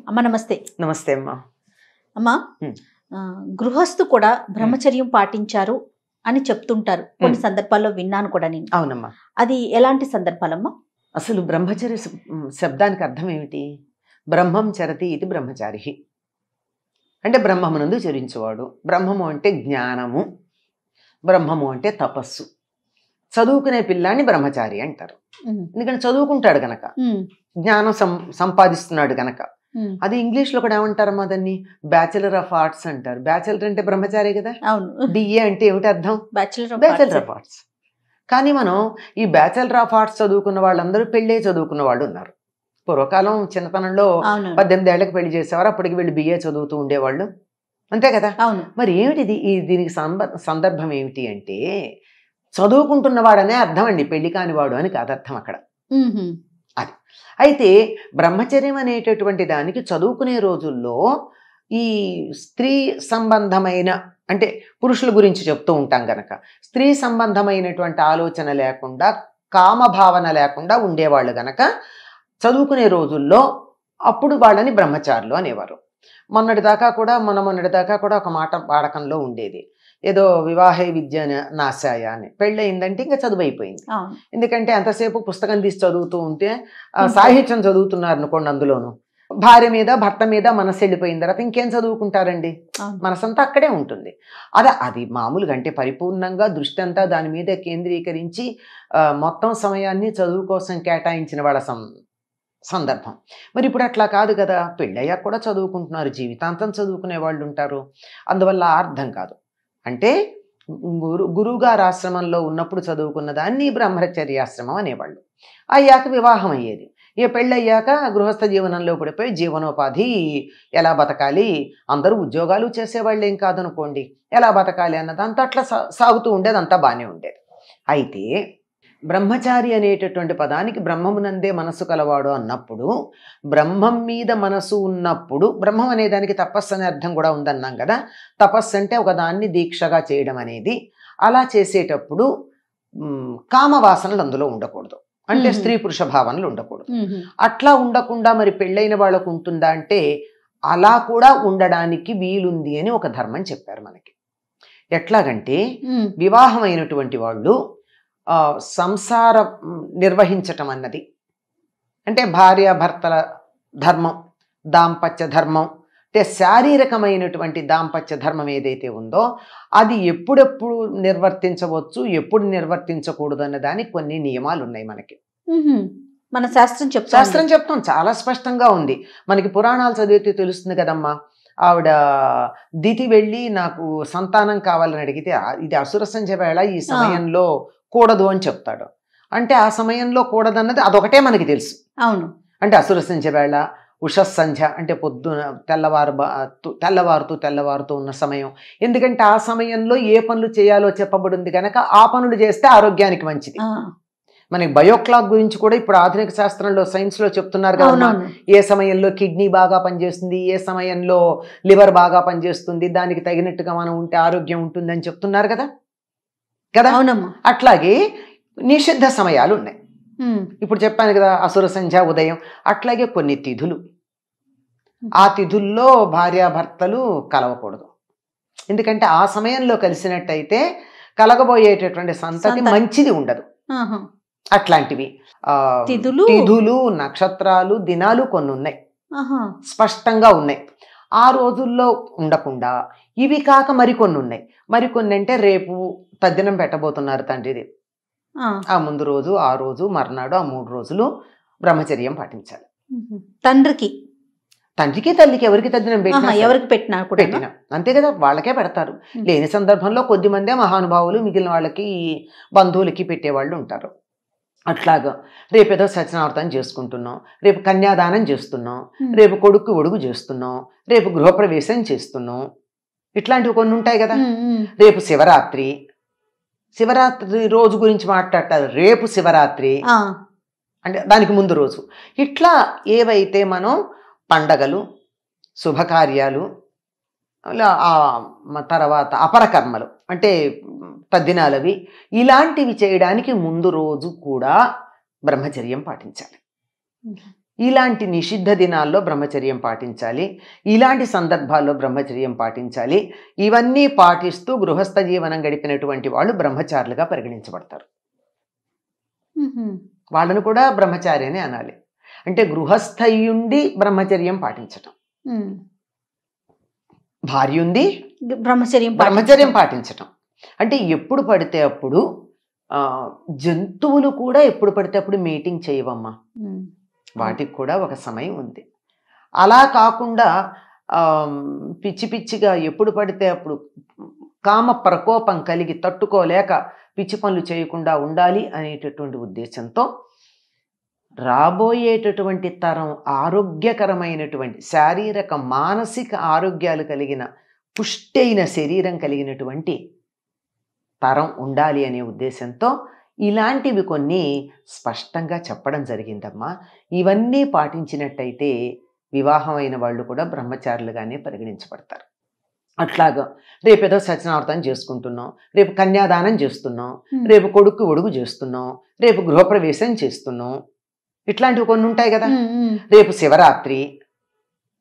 అమ్మ నమస్తే. నమస్తే అమ్మా. అమ్మా, గృహస్థు కూడా బ్రహ్మచర్యం పాటించారు అని చెప్తుంటారు. కొన్ని సందర్భాల్లో విన్నాను కూడా నేను. అవునమ్మా. అది ఎలాంటి సందర్భాలమ్మా? అసలు బ్రహ్మచర్య శబ్దానికి అర్థం ఏమిటి? బ్రహ్మం చరతి ఇది బ్రహ్మచారి. అంటే బ్రహ్మమునందు చరించేవాడు. బ్రహ్మము అంటే జ్ఞానము, బ్రహ్మము అంటే తపస్సు. చదువుకునే పిల్లాన్ని బ్రహ్మచారి అంటారు. ఎందుకంటే చదువుకుంటాడు గనక, జ్ఞానం సంపాదిస్తున్నాడు గనక. అది ఇంగ్లీష్లో కూడా ఏమంటారమ్మా దాన్ని? బ్యాచిలర్ ఆఫ్ ఆర్ట్స్ అంటారు. బ్యాచిలర్ అంటే బ్రహ్మచారి కదా. అవును. డిఏ అంటే ఏమిటి అర్థం? Bachelor of arts. కానీ మనం ఈ బ్యాచిలర్ ఆఫ్ ఆర్ట్స్ చదువుకున్న వాళ్ళందరూ పెళ్ళే చదువుకున్న వాళ్ళు ఉన్నారు. పూర్వకాలం చిన్నతనంలో 18 ఏళ్లకు పెళ్లి చేసేవారు, అప్పటికి వీళ్ళు బిఏ చదువుతూ ఉండేవాళ్ళు, అంతే కదా. మరి ఏమిటిది? దీనికి సందర్భం ఏమిటి అంటే చదువుకుంటున్నవాడనే అర్థం అండి, పెళ్లి కానివాడు అని కాదు అర్థం అక్కడ. అది అయితే బ్రహ్మచర్యం అనేటటువంటి దానికి చదువుకునే రోజుల్లో ఈ స్త్రీ సంబంధమైన, అంటే పురుషుల గురించి చెప్తూ ఉంటాం గనక, స్త్రీ సంబంధమైనటువంటి ఆలోచన లేకుండా, కామభావన లేకుండా ఉండేవాళ్ళు గనక చదువుకునే రోజుల్లో అప్పుడు వాళ్ళని బ్రహ్మచారులు అనేవారు. మొన్నటిదాకా కూడా ఒక మాట వాడకంలో ఉండేది, ఏదో వివాహే విద్య నాశాయ అని. పెళ్ళయిందంటే ఇంకా చదువు అయిపోయింది. ఎందుకంటే అంతసేపు పుస్తకం తీసి చదువుతూ ఉంటే సాహిత్యం చదువుతున్నారు అనుకోండి, అందులోను భార్య మీద భర్త మీద మనసు వెళ్ళిపోయిన తర్వాత ఇంకేం చదువుకుంటారండి? మనసంతా అక్కడే ఉంటుంది. అది మామూలుగా అంటే పరిపూర్ణంగా దృష్టి అంతా దాని మీద కేంద్రీకరించి మొత్తం సమయాన్ని చదువు కోసం కేటాయించిన వాళ్ళ సందర్భం. మరి ఇప్పుడు అట్లా కాదు కదా. పెళ్ళయ్యాక కూడా చదువుకుంటున్నారు, జీవితాంతం చదువుకునే వాళ్ళు ఉంటారు. అందువల్ల అర్థం కాదు. అంటే గురువుగారు ఆశ్రమంలో ఉన్నప్పుడు చదువుకున్న దాన్ని బ్రహ్మచర్యాశ్రమం అనేవాళ్ళు. అయ్యాక వివాహం అయ్యేది. ఇక పెళ్ళయ్యాక గృహస్థ జీవనంలో పడిపోయి జీవనోపాధి ఎలా బతకాలి, అందరూ ఉద్యోగాలు చేసేవాళ్ళు ఏం కాదనుకోండి, ఎలా బతకాలి అన్నదంతా అట్లా సాగుతూ ఉండేది, అంతా బాగానే ఉండేది. అయితే బ్రహ్మచారి అనేటటువంటి పదానికి బ్రహ్మమునందే మనసు కలవాడు అన్నప్పుడు, బ్రహ్మం మీద మనసు ఉన్నప్పుడు, బ్రహ్మం అనేదానికి తపస్సు అనే అర్థం కూడా ఉందన్నాం కదా. తపస్సు అంటే ఒకదాన్ని దీక్షగా చేయడం అనేది. అలా చేసేటప్పుడు కామవాసనలు అందులో ఉండకూడదు, అంటే స్త్రీ పురుష భావనలు ఉండకూడదు. అట్లా ఉండకుండా మరి పెళ్ళైన వాళ్ళకు ఉంటుందా అంటే అలా కూడా ఉండడానికి వీలుంది అని ఒక ధర్మం చెప్పారు మనకి. ఎట్లాగంటే వివాహం అయినటువంటి వాళ్ళు సంసారం నిర్వహించటం అన్నది, అంటే భార్యాభర్తల ధర్మం, దాంపత్య ధర్మం, అంటే శారీరకమైనటువంటి దాంపత్య ధర్మం ఏదైతే ఉందో అది ఎప్పుడెప్పుడు నిర్వర్తించవచ్చు, ఎప్పుడు నిర్వర్తించకూడదు అన్న దానికి కొన్ని నియమాలు ఉన్నాయి మనకి. మన శాస్త్రం చెప్తాం, చాలా స్పష్టంగా ఉంది మనకి. పురాణాలు చదివితే తెలుస్తుంది కదమ్మా. ఆవిడ దితి వెళ్ళి నాకు సంతానం కావాలని అడిగితే ఇది అసుర సంధ్య వేళ, ఈ సమయంలో కూడదు అని చెప్తాడు. అంటే ఆ సమయంలో కూడదన్నది అదొకటే మనకి తెలుసు. అవును. అంటే అసుర సంధ్య వేళ, ఉషస్సంధ్య అంటే పొద్దున తెల్లవారుతూ ఉన్న సమయం. ఎందుకంటే ఆ సమయంలో ఏ పనులు చేయాలో చెప్పబడింది కనుక ఆ పనులు చేస్తే ఆరోగ్యానికి మంచిది. మనకి బయోక్లాక్ గురించి కూడా ఇప్పుడు ఆధునిక శాస్త్రంలో, సైన్స్లో చెప్తున్నారు కదా. ఏ సమయంలో కిడ్నీ బాగా పనిచేస్తుంది, ఏ సమయంలో లివర్ బాగా పనిచేస్తుంది, దానికి తగినట్టుగా మనం ఉంటే ఆరోగ్యం ఉంటుంది అని చెప్తున్నారు కదా. అట్లాగే నిషిద్ధ సమయాలు ఉన్నాయి. ఇప్పుడు చెప్పాను కదా, అసుర సంధ్య, ఉదయం. అట్లాగే కొన్ని తిథులు, ఆ తిథుల్లో భార్యాభర్తలు కలవకూడదు. ఎందుకంటే ఆ సమయంలో కలిసినట్టయితే కలగబోయేటటువంటి సంతతి మంచిది ఉండదు. అట్లాంటివి తిథులు, నక్షత్రాలు, దినాలు కొన్ని ఉన్నాయి, స్పష్టంగా ఉన్నాయి. ఆ రోజుల్లో ఉండకుండా ఇవి కాక మరికొన్ని ఉన్నాయి. మరికొన్ని అంటే రేపు తద్దినం పెట్టబోతున్నారు తండ్రిది, ఆ ముందు రోజు, ఆ రోజు, మర్నాడు, ఆ 3 రోజులు బ్రహ్మచర్యం పాటించాలి. తండ్రికి, తల్లికి ఎవరికి తద్దినం పెట్టినా అంతే కదా, వాళ్ళకే పెడతారు. లేని సందర్భంలో కొద్దిమందే మహానుభావులు మిగిలిన వాళ్ళకి, బంధువులకి పెట్టేవాళ్ళు ఉంటారు. అట్లాగా రేపేదో సత్యనారాయణ చేసుకుంటున్నాం, రేపు కన్యాదానం చేస్తున్నాం, రేపు కొడుకు ఒడుగు చేస్తున్నాం, రేపు గృహప్రవేశం చేస్తున్నాం, ఇట్లాంటివి కొన్ని ఉంటాయి కదా. రేపు శివరాత్రి రోజు గురించి మాట్లాడతారు. రేపు శివరాత్రి అంటే దానికి ముందు రోజు. ఇట్లా ఏవైతే మనం పండగలు, శుభకార్యాలు, తర్వాత అపరకర్మలు అంటే తద్దినాలవి, ఇలాంటివి చేయడానికి ముందు రోజు కూడా బ్రహ్మచర్యం పాటించాలి. ఇలాంటి నిషిద్ధ దినాల్లో బ్రహ్మచర్యం పాటించాలి, ఇలాంటి సందర్భాల్లో బ్రహ్మచర్యం పాటించాలి. ఇవన్నీ పాటిస్తూ గృహస్థ జీవనం గడిపినటువంటి వాళ్ళు బ్రహ్మచారులుగా పరిగణించబడతారు. వాళ్ళను కూడా బ్రహ్మచారి అని అనాలి. అంటే గృహస్థయుండి బ్రహ్మచర్యం పాటించటం, భార్య ఉంది బ్రహ్మచర్యం పాటించటం. అంటే ఎప్పుడు పడితే అప్పుడు జంతువులు కూడా ఎప్పుడు పడితే అప్పుడు మీటింగ్ చేయవమ్మా, వాటికి కూడా ఒక సమయం ఉంది. అలా కాకుండా పిచ్చి పిచ్చిగా ఎప్పుడు పడితే అప్పుడు కామ ప్రకోపం కలిగి తట్టుకోలేక పిచ్చి పనులు చేయకుండా ఉండాలి అనేటటువంటి ఉద్దేశంతో రాబోయేటటువంటి తరం ఆరోగ్యకరమైనటువంటి శారీరక మానసిక ఆరోగ్యాలు కలిగిన పుష్టైన శరీరం కలిగినటువంటి తరం ఉండాలి అనే ఉద్దేశంతో ఇలాంటివి కొన్ని స్పష్టంగా చెప్పడం జరిగిందమ్మా. ఇవన్నీ పాటించినట్టయితే వివాహమైన వాళ్ళు కూడా బ్రహ్మచారులుగానే పరిగణించబడతారు. అట్లాగా రేపేదో సత్యనారాయణ చేసుకుంటున్నాం, రేపు కన్యాదానం చేస్తున్నాం, రేపు కొడుకు ఒడుగు చేస్తున్నాం, రేపు గృహప్రవేశం చేస్తున్నాం, ఇట్లాంటివి కొన్ని ఉంటాయి కదా. రేపు శివరాత్రి,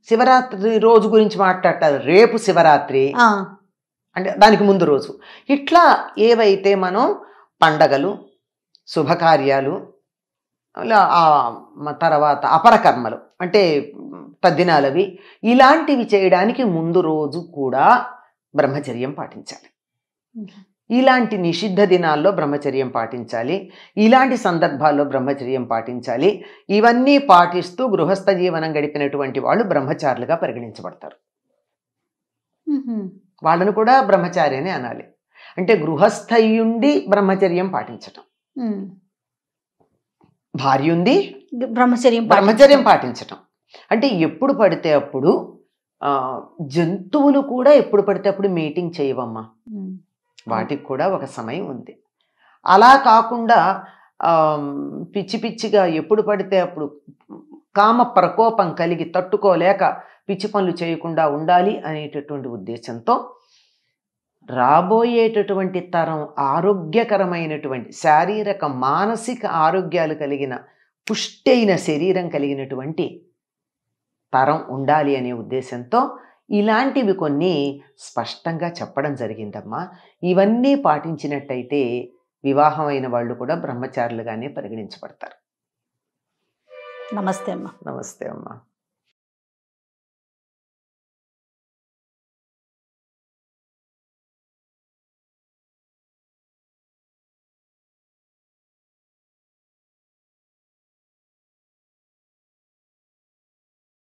శివరాత్రి రోజు గురించి మాట్లాడతారు. రేపు శివరాత్రి అంటే దానికి ముందు రోజు. ఇట్లా ఏవైతే మనం పండగలు, శుభకార్యాలు, తర్వాత అపరకర్మలు అంటే తద్దినాలవి, ఇలాంటివి చేయడానికి ముందు రోజు కూడా బ్రహ్మచర్యం పాటించాలి. ఇలాంటి నిషిద్ధ దినాల్లో బ్రహ్మచర్యం పాటించాలి, ఇలాంటి సందర్భాల్లో బ్రహ్మచర్యం పాటించాలి. ఇవన్నీ పాటిస్తూ గృహస్థ జీవనం గడిపినటువంటి వాళ్ళు బ్రహ్మచారులుగా పరిగణించబడతారు. వాళ్ళను కూడా బ్రహ్మచారి అని అనాలి. అంటే గృహస్థయుండి బ్రహ్మచర్యం పాటించటం, భార్య ఉంది బ్రహ్మచర్యం పాటించటం. అంటే ఎప్పుడు పడితే అప్పుడు జంతువులు కూడా ఎప్పుడు పడితే అప్పుడు మీటింగ్ చేయవమ్మా, వాటికి కూడా ఒక సమయం ఉంది. అలా కాకుండా పిచ్చి పిచ్చిగా ఎప్పుడు పడితే అప్పుడు కామ ప్రకోపం కలిగి తట్టుకోలేక పిచ్చి పనులు చేయకుండా ఉండాలి అనేటటువంటి ఉద్దేశంతో రాబోయేటటువంటి తరం ఆరోగ్యకరమైనటువంటి శారీరక మానసిక ఆరోగ్యాలు కలిగిన పుష్టైన శరీరం కలిగినటువంటి తరం ఉండాలి అనే ఉద్దేశంతో ఇలాంటివి కొన్ని స్పష్టంగా చెప్పడం జరిగిందమ్మా. ఇవన్నీ పాటించినట్టయితే వివాహమైన వాళ్ళు కూడా బ్రహ్మచారులుగానే పరిగణించబడతారు. నమస్తే అమ్మా. నమస్తే అమ్మా.